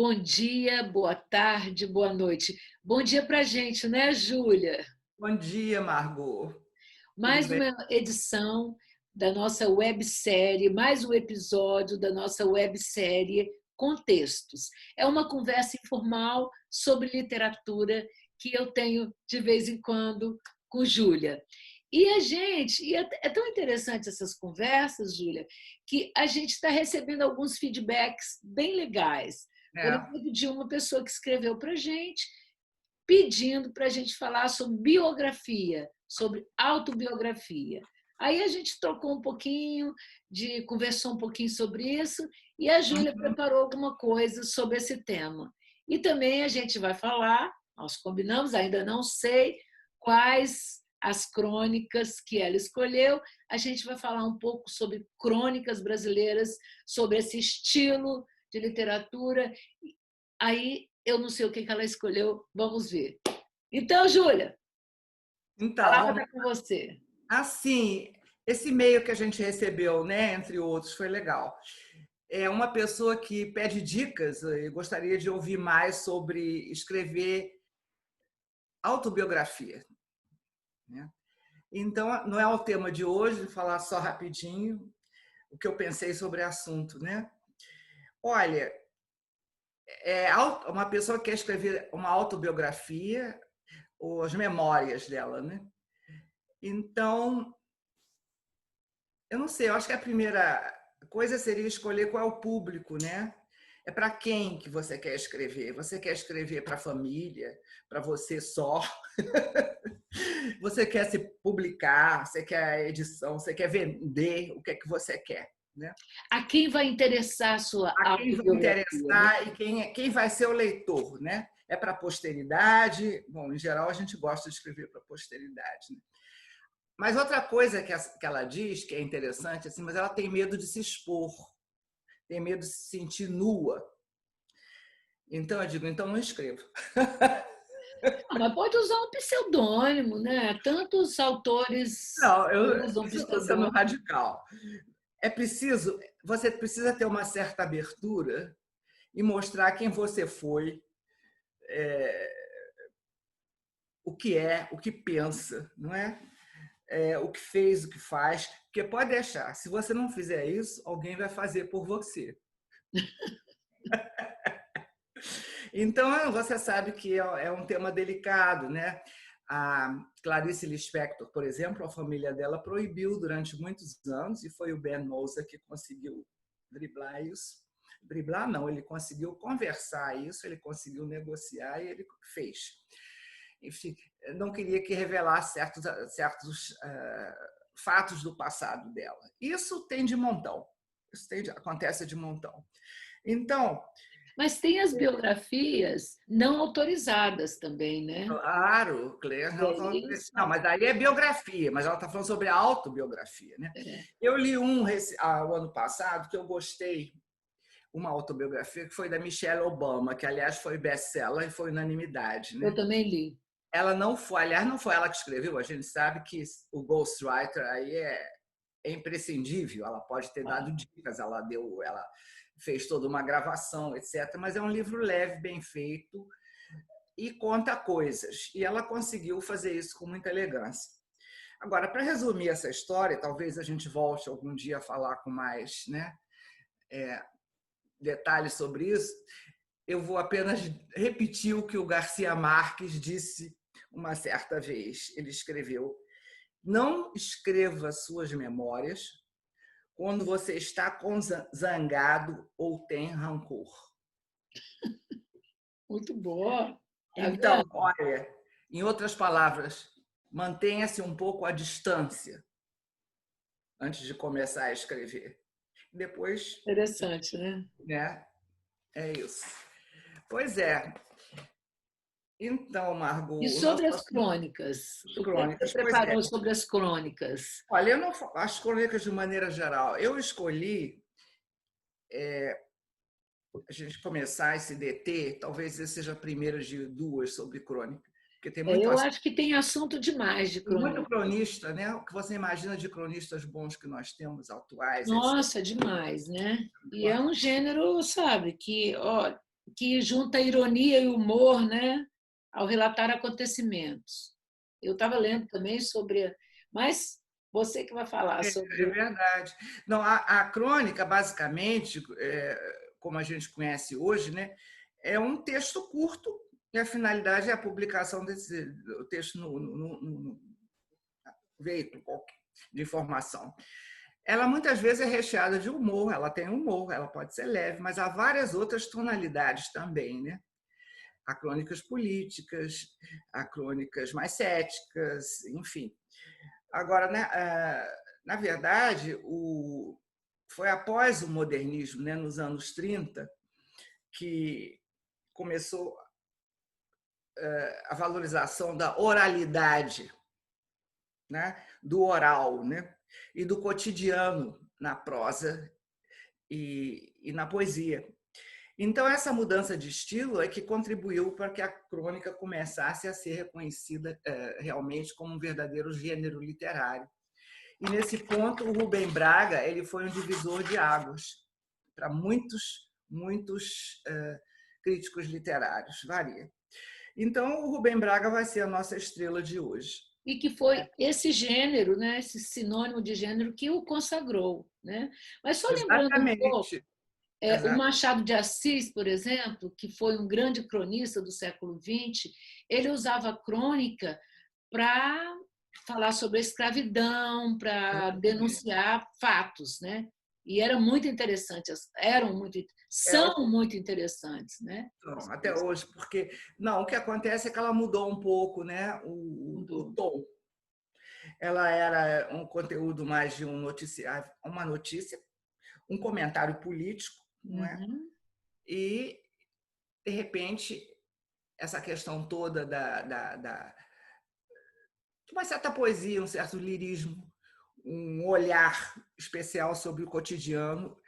Bom dia, boa tarde, boa noite. Bom dia para a gente, né, Júlia? Bom dia, Margot. Tudo Mais bem? uma edição da nossa websérie, mais um episódio da nossa websérie Contextos. É uma conversa informal sobre literatura que eu tenho de vez em quando com Júlia. É tão interessante essas conversas, Júlia, que a gente está recebendo alguns feedbacks bem legais. Por É. exemplo, de uma pessoa que escreveu para a gente pedindo para a gente falar sobre biografia, sobre autobiografia. Aí a gente trocou um pouquinho, conversou um pouquinho sobre isso, e a Júlia Uhum. preparou alguma coisa sobre esse tema. E também a gente vai falar, nós combinamos, ainda não sei quais as crônicas que ela escolheu, a gente vai falar um pouco sobre crônicas brasileiras, sobre esse estilo de literatura. Aí eu não sei o que ela escolheu, vamos ver. Então, Júlia, a palavra Então, está com você. assim, esse e-mail que a gente recebeu, né, entre outros, foi legal. É uma pessoa que pede dicas e gostaria de ouvir mais sobre escrever autobiografia, né? Então, não é o tema de hoje, vou falar só rapidinho o que eu pensei sobre o assunto, né? Olha, uma pessoa que quer escrever uma autobiografia ou as memórias dela, né? Então, eu não sei, eu acho que a primeira coisa seria escolher qual é o público, né? É para quem que você quer escrever? Você quer escrever para a família, para você só? Você quer se publicar? Você quer a edição? Você quer vender? O que é que você quer, né? A quem vai interessar a sua A quem vai autobiografia, né? interessar e quem vai ser o leitor, né? É para a posteridade? Bom, em geral a gente gosta de escrever para a posteridade, né? Mas outra coisa que ela diz que é interessante, assim, mas ela tem medo de se expor, tem medo de se sentir nua. Então eu digo, então não escrevo. Ah, mas pode usar um pseudônimo, né? Tantos autores Não, usam isso eu estou sendo pseudônimo. radical. Você precisa ter uma certa abertura e mostrar quem você foi, o que pensa, não é? O que fez, o que faz. Porque pode deixar, se você não fizer isso, alguém vai fazer por você. Então, você sabe que é um tema delicado, né? A Clarice Lispector, por exemplo, a família dela proibiu durante muitos anos, e foi o Ben Moser que conseguiu driblar isso. Driblar não, ele conseguiu conversar isso, ele conseguiu negociar e ele fez. Enfim, não queria que revelasse certos fatos do passado dela. Isso tem de montão, acontece de montão. Então, Mas tem as biografias não autorizadas também, né? claro, Claire E Hamilton. aí Não, mas aí é biografia, mas ela está falando sobre a autobiografia, né? é, Eu li o ano passado que eu gostei, uma autobiografia que foi da Michelle Obama, que aliás foi best-seller e foi unanimidade, eu né? também li. Ela não foi, aliás, não foi ela que escreveu, a gente sabe que o ghostwriter aí é imprescindível, ela pode ter dado dicas, ela fez toda uma gravação, etc. Mas é um livro leve, bem feito, e conta coisas. E ela conseguiu fazer isso com muita elegância. Agora, para resumir essa história, talvez a gente volte algum dia a falar com mais, né, detalhes sobre isso, eu vou apenas repetir o que o Garcia Marques disse uma certa vez. Ele escreveu: não escreva suas memórias quando você está zangado ou tem rancor. Muito boa, tá Então, vendo? olha, em outras palavras, mantenha-se um pouco à distância antes de começar a escrever. Depois, Interessante, né? né? É isso. Pois é. Então, E Margot, o nosso sobre as assunto crônicas? é O que é que você crônicas. Pois é. preparou sobre as crônicas? Olha, eu não, as crônicas de maneira geral, eu escolhi a gente começar esse DT, talvez esse seja a primeira de duas sobre crônica, porque tem Eu acho que tem assunto demais de muito crônica. cronista, né? O que você imagina de cronistas bons que nós temos, atuais, etc. Nossa, demais, né? E é um gênero, sabe, que, ó, que junta ironia e humor, né, ao relatar acontecimentos. Eu estava lendo também sobre... Mas você que vai falar É sobre... verdade. Não, a crônica, basicamente, como a gente conhece hoje, né, é um texto curto e a finalidade é a publicação desse o texto no veículo de informação. Ela muitas vezes é recheada de humor, ela tem humor, ela pode ser leve, mas há várias outras tonalidades também, né? Há crônicas políticas, há crônicas mais céticas, enfim. Agora, né, na verdade, foi após o modernismo, né, nos anos 30, que começou a valorização da oralidade, né, do oral, né, e do cotidiano na prosa e na poesia. Então, essa mudança de estilo é que contribuiu para que a crônica começasse a ser reconhecida realmente como um verdadeiro gênero literário. E, nesse ponto, o Rubem Braga ele foi um divisor de águas para muitos críticos literários. Varia. Então, o Rubem Braga vai ser a nossa estrela de hoje. E que foi esse gênero, né, esse sinônimo de gênero que o consagrou, né? Mas só lembrando um pouco, Exatamente. o Exato. Machado de Assis, por exemplo, que foi um grande cronista do século XX, ele usava a crônica para falar sobre a escravidão, para denunciar fatos, né? E era muito interessante, são muito interessantes, né? Não, até hoje, porque não, o que acontece é que ela mudou um pouco, né, o Mudou. tom. Ela era um conteúdo mais de um noticiário, uma notícia, um comentário político, não é? Uhum. E de repente essa questão toda de uma certa poesia, um certo lirismo, um olhar especial sobre o cotidiano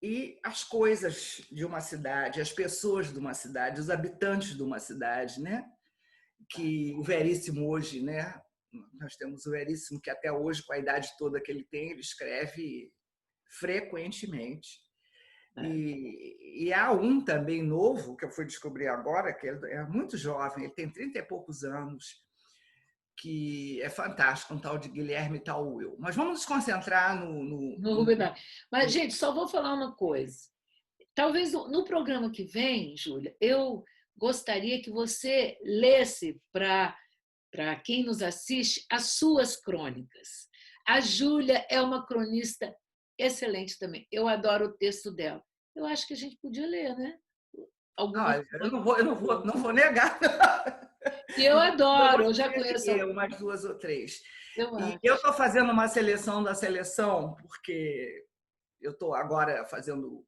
e as coisas de uma cidade, as pessoas de uma cidade, os habitantes de uma cidade, né? Que o Veríssimo hoje, né? Nós temos o Veríssimo que até hoje, com a idade toda que ele tem, ele escreve frequentemente. E há um também novo, que eu fui descobrir agora, que é muito jovem, ele tem 30 e poucos anos, que é fantástico, um tal de Guilherme Tauil. Mas vamos nos concentrar No Rubem Braga. Mas, gente, só vou falar uma coisa. Talvez no programa que vem, Júlia, eu gostaria que você lesse para quem nos assiste as suas crônicas. A Júlia é uma cronista excelente também. Eu adoro o texto dela. Eu acho que a gente podia ler, né? Algumas Olha, crônicas. não vou negar. E eu Eu adoro, eu já gostaria de conheço ler algumas. umas duas ou três. Eu E eu acho. estou fazendo uma seleção da seleção, porque eu estou agora fazendo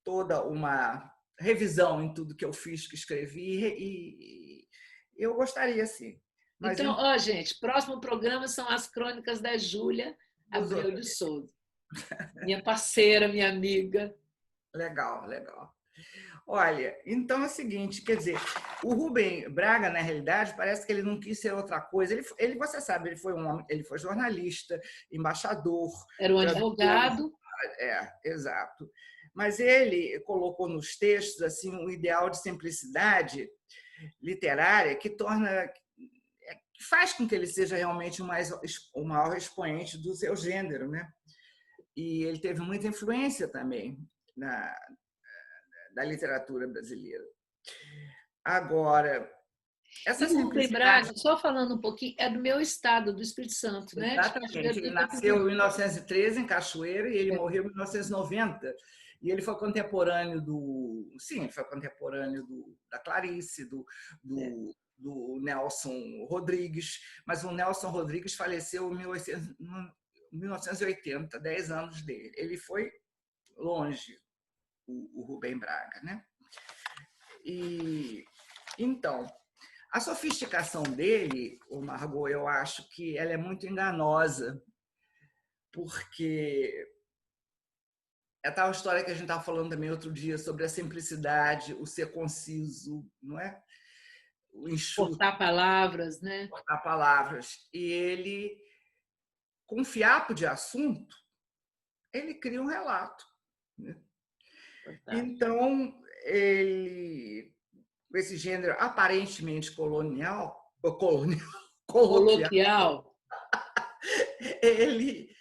toda uma revisão em tudo que eu fiz, que escrevi, e eu gostaria, sim. Mas Então, ó, gente, próximo programa são as crônicas da Júlia dos Abreu de outros. Souza, minha parceira, minha amiga. Legal, legal. Olha, então é o seguinte, quer dizer, o Rubem Braga, na realidade, parece que ele não quis ser outra coisa. Você sabe, ele foi um homem, ele foi jornalista, embaixador, Era um tradutor, advogado. exato. Mas ele colocou nos textos assim um ideal de simplicidade literária que faz com que ele seja realmente o maior expoente do seu gênero, né? E ele teve muita influência também da literatura brasileira. Agora, E essa o Rubem simplicidade, Braga, só falando um pouquinho, é do meu estado, do Espírito Santo, né? De Cachoeiro exatamente, ele do nasceu em Itapemirim. 1913 em Cachoeira e ele É, morreu em 1990. E ele foi contemporâneo sim, ele foi contemporâneo da Clarice, é. do Nelson Rodrigues, mas o Nelson Rodrigues faleceu em 1980, 10 anos dele. Ele foi longe, o Rubem Braga, né? E então, a sofisticação dele, o Margot, eu acho que ela é muito enganosa, porque é tal história que a gente estava falando também outro dia sobre a simplicidade, o ser conciso, não é? O enxuto, Cortar palavras, né? cortar palavras. E ele, com fiapo de assunto, ele cria um relato, né? Fantástico. Então, ele, esse gênero aparentemente colonial, ou colonial, coloquial, Coloquial. ele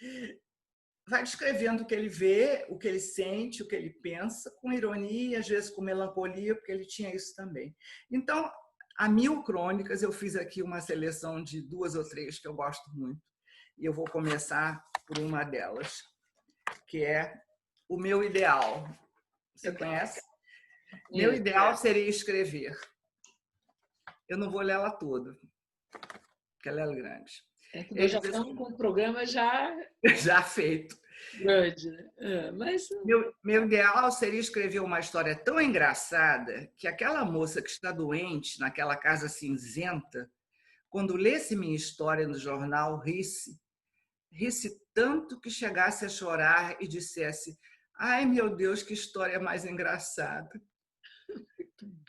vai descrevendo o que ele vê, o que ele sente, o que ele pensa, com ironia, às vezes com melancolia, porque ele tinha isso também. Então, há 1000 crônicas, eu fiz aqui uma seleção de 2 ou 3 que eu gosto muito. E eu vou começar por uma delas, que é O Meu Ideal. Você conhece? Meu ideal seria escrever. Eu não vou ler ela toda, porque ela é grande. É que nós Ele já diz estamos assim, com o programa já já feito. grande, né? Mas Meu ideal seria escrever uma história tão engraçada que aquela moça que está doente naquela casa cinzenta, quando lesse minha história no jornal, risse tanto que chegasse a chorar e dissesse: ai, meu Deus, que história mais engraçada.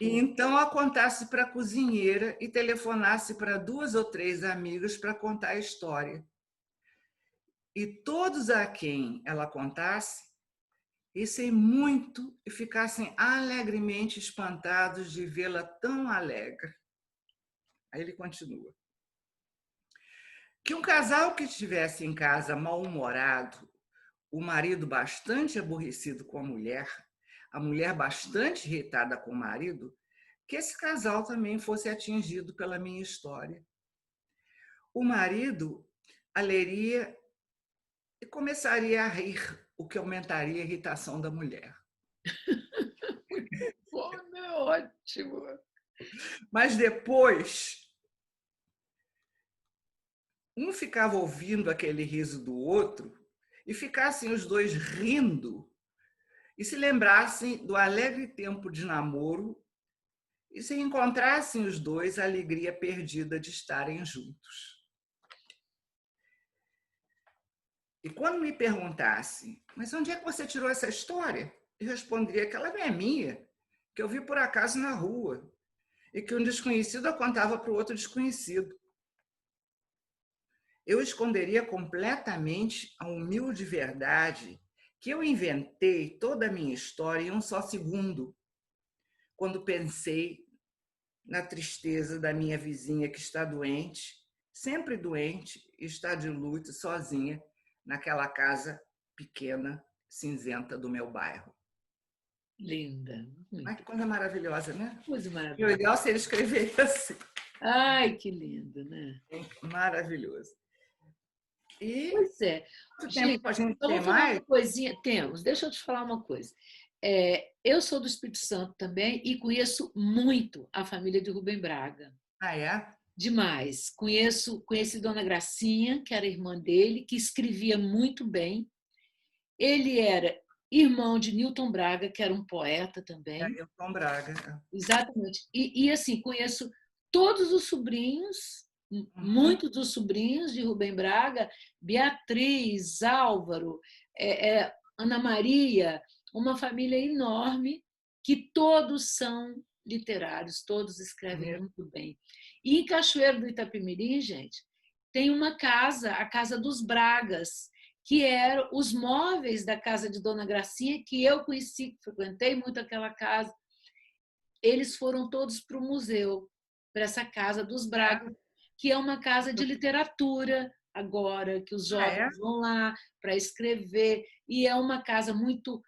E então a contasse para a cozinheira e telefonasse para 2 ou 3 amigas para contar a história. E todos a quem ela contasse rissem muito e ficassem alegremente espantados de vê-la tão alegre. Aí ele continua. Que um casal que estivesse em casa mal-humorado, o marido bastante aborrecido com a mulher bastante irritada com o marido, que esse casal também fosse atingido pela minha história. O marido a leria e começaria a rir, o que aumentaria a irritação da mulher. bom, é ótimo. Mas depois, um ficava ouvindo aquele riso do outro e ficassem os dois rindo e se lembrassem do alegre tempo de namoro e se encontrassem os dois a alegria perdida de estarem juntos. E quando me perguntasse, mas onde é que você tirou essa história? Eu responderia que ela não é minha, que eu vi por acaso na rua e que um desconhecido a contava para o outro desconhecido. Eu esconderia completamente a humilde verdade que eu inventei toda a minha história em um só segundo, quando pensei na tristeza da minha vizinha que está doente, sempre doente, e está de luto, sozinha, naquela casa pequena, cinzenta do meu bairro. Linda. Mas que coisa maravilhosa, né? Coisa E o maravilhosa. ideal seria escrever assim. Ai, que lindo, né? Maravilhoso. E Pois é. quanto Gente, tempo a gente eu tem vou falar mais? uma coisinha. Temos, deixa eu te falar uma coisa. Eu sou do Espírito Santo também e conheço muito a família de Rubem Braga. Ah, é? Demais. Conheci Dona Gracinha, que era irmã dele, que escrevia muito bem. Ele era irmão de Newton Braga, que era um poeta também. É, eu Tom Braga. Exatamente. Assim, conheço todos os sobrinhos, Uhum. muitos dos sobrinhos de Rubem Braga, Beatriz, Álvaro, Ana Maria, uma família enorme que todos são literários, todos escrevem Mesmo. muito bem. E em Cachoeiro do Itapemirim, gente, tem uma casa, a Casa dos Bragas, que eram os móveis da casa de Dona Gracinha, que eu conheci, frequentei muito aquela casa. Eles foram todos para o museu, para essa casa dos Braga, que é uma casa de literatura agora, que os Ah, é? jovens vão lá para escrever, e é uma casa muito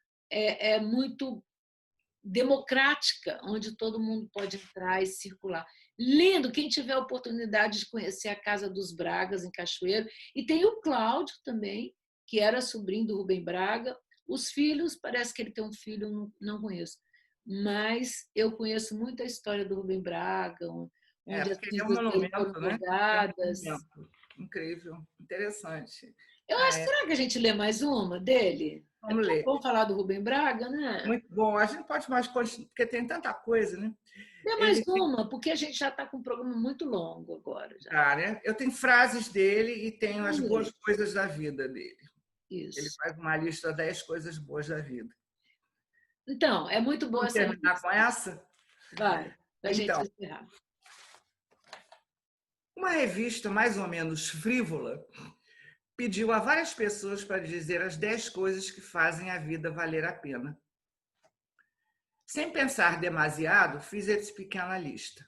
democrática, onde todo mundo pode entrar e circular. Lindo, quem tiver a oportunidade de conhecer a Casa dos Bragas, em Cachoeiro. E tem o Cláudio também, que era sobrinho do Rubem Braga. Os filhos, parece que ele tem um filho, não conheço. Mas eu conheço muito a história do Rubem Braga, É, onde as porque ele é um filhas dele foram monumento, né? É um jogadas. monumento. Incrível, interessante. Eu Ah, acho, é. será que a gente lê mais uma dele? É Vamos tão ler. bom falar do Rubem Braga, né? Muito bom. A gente pode mais continuar, porque tem tanta coisa, né? Dê mais Ele tem, uma, porque a gente já está com um programa muito longo agora. Já. né? Eu tenho frases dele e tenho as Vamos boas ler. coisas da vida dele. Ele Isso. faz uma lista 10 coisas boas da vida. Então, é muito boa Vamos essa terminar com lista. essa? Vai, para a gente Então, encerrar. uma revista mais ou menos frívola pediu a várias pessoas para dizer as 10 coisas que fazem a vida valer a pena. Sem pensar demasiado, fiz essa pequena lista.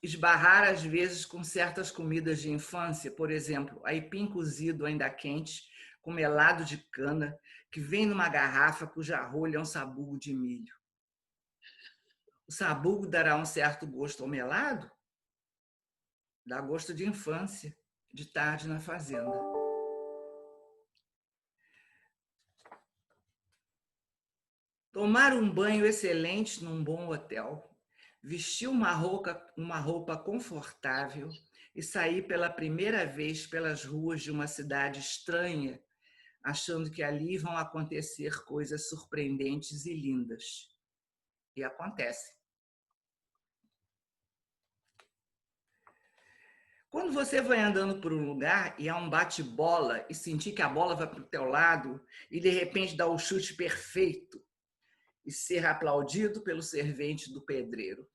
Esbarrar, às vezes, com certas comidas de infância, por exemplo, aipim cozido ainda quente, com melado de cana, que vem numa garrafa cuja rolha é um sabugo de milho. O sabugo dará um certo gosto ao melado? Dá gosto de infância, de tarde na fazenda. Tomar um banho excelente num bom hotel. Vestir uma roupa confortável e sair pela primeira vez pelas ruas de uma cidade estranha, achando que ali vão acontecer coisas surpreendentes e lindas. E acontece. Quando você vai andando por um lugar e há um bate-bola e sentir que a bola vai para o teu lado e de repente dá o chute perfeito e ser aplaudido pelo servente do pedreiro.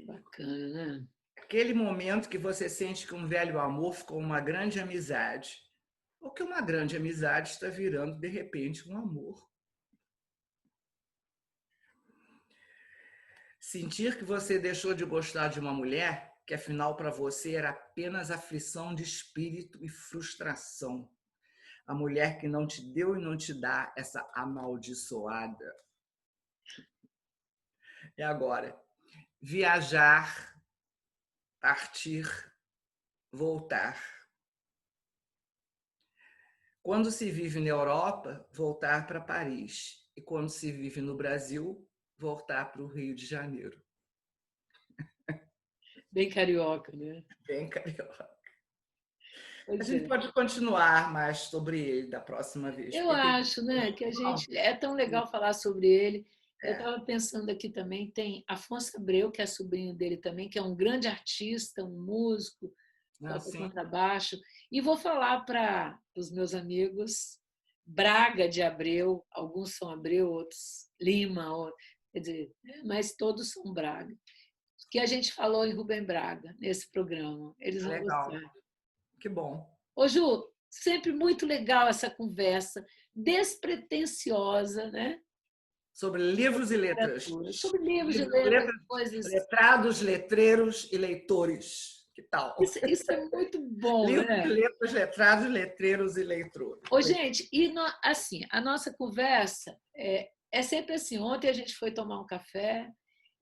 Bacana, né? Aquele momento que você sente que um velho amor ficou uma grande amizade, ou que uma grande amizade está virando, de repente, um amor. Sentir que você deixou de gostar de uma mulher, que afinal para você era apenas aflição de espírito e frustração. A mulher que não te deu e não te dá essa amaldiçoada. E agora? Viajar, partir, voltar. Quando se vive na Europa, voltar para Paris. E quando se vive no Brasil, voltar para o Rio de Janeiro. Bem carioca, né? Bem carioca. A Pois gente é. pode continuar mais sobre ele da próxima vez. Eu acho, né, que a gente é tão legal falar sobre ele. Eu É, estava pensando aqui também, tem Afonso Abreu, que é sobrinho dele também, que é um grande artista, um músico, toca assim, contrabaixo. E vou falar para os meus amigos Braga de Abreu, alguns são Abreu, outros Lima, quer dizer, mas todos são Braga. Que a gente falou em Rubem Braga nesse programa. Eles vão legal. gostar. Que bom. Ô, Ju, sempre muito legal essa conversa, despretensiosa, né? Sobre livros e letras. Literatura, sobre livros e Livros, letras, letras, coisas. letrados, letreiros e leitores. Que tal? Isso é muito bom, Livros e né? letras, letrados, letreiros e leitores. Ô, gente, e assim, a nossa conversa é sempre assim. Ontem a gente foi tomar um café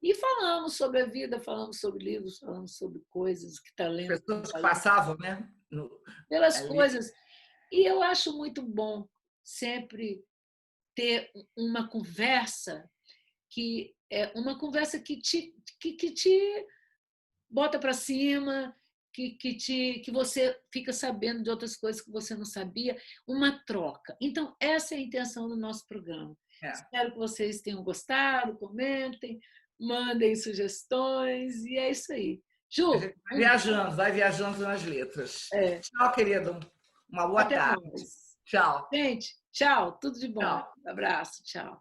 e falamos sobre a vida, falamos sobre livros, falamos sobre coisas que está As lendo, que não pessoas está que lendo, passavam, né? pelas Ali. coisas. E eu acho muito bom sempre ter uma conversa que é uma conversa que te bota para cima, que você fica sabendo de outras coisas que você não sabia, uma troca. Então, essa é a intenção do nosso programa. É. Espero que vocês tenham gostado, comentem, mandem sugestões, e é isso aí. A Ju, gente vai viajando nas letras. é, Tchau, querido. Uma boa até tarde. mais. Tchau. Gente, tchau, tudo de bom. Tchau. Abraço, tchau.